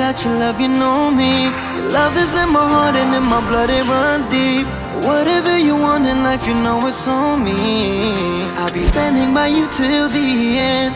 that you love, you know me. Your love is in my heart and in my blood, it runs deep. Whatever you want in life, you know it's on me. I'll be standing by you till the end.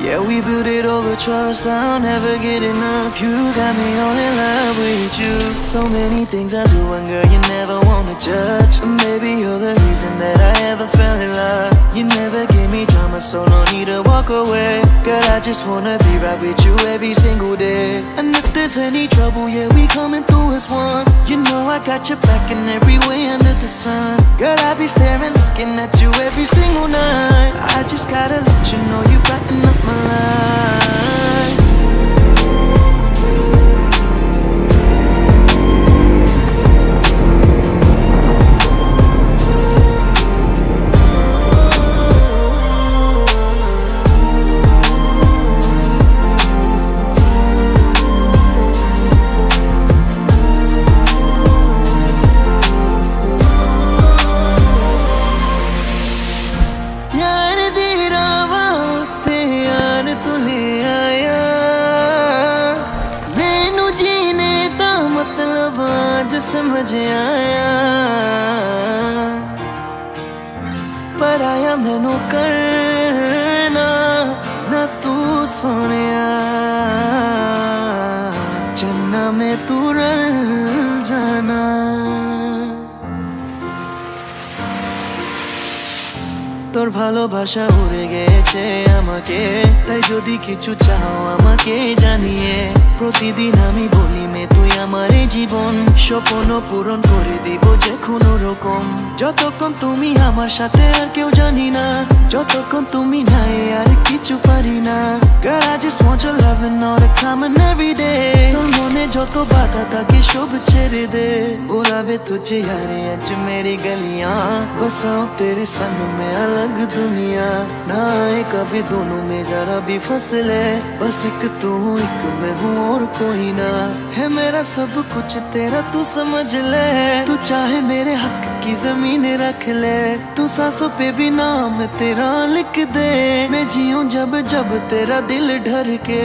Yeah, we built it over trust, I'll never get enough. You got me all in love with you. So many things I do and girl, you never wanna judge. And maybe you're the reason that I ever fell in love. You never gave me drama, so no need to walk away. Girl, I just wanna be right with you every single day. And if there's any trouble, yeah, we coming through as one. You know I got your back in every way under the sun. Girl, I be staring, looking at you every single night. I just gotta let you know you brighten up my life. समझ आया पर आया मैनू करना ना तू सोनिया चन्ना में तू रल जाना তোর ভালোবাসা উড়ে গেছে আমাকে তাই যদি কিছু চাও আমাকে জানিয়ে প্রতিদিন আমি বলি মে তুই আমার জীবন স্বপ্ন পূরণ করে দিব যে কোনো রকম যতক্ষণ তুমি আমার সাথে আর কেউ জানি না যতক্ষণ তুমি নাই আর কিছু পারি না Girl I just want your loving all the time and every day তোর মনে যত বাধা থাকে সব ছেড়ে দে बुलावे तुझे यारे आज मेरी गलियां बसाऊं तेरे संग में अलग दुनिया ना आए कभी दोनों में जरा भी फसले बस एक तू एक मैं हूँ और कोई ना है मेरा सब कुछ तेरा तू समझ ले तू चाहे मेरे हक की जमीन रख ले तू सांसों पे भी नाम तेरा लिख दे मैं जीऊं जब जब तेरा दिल ढर के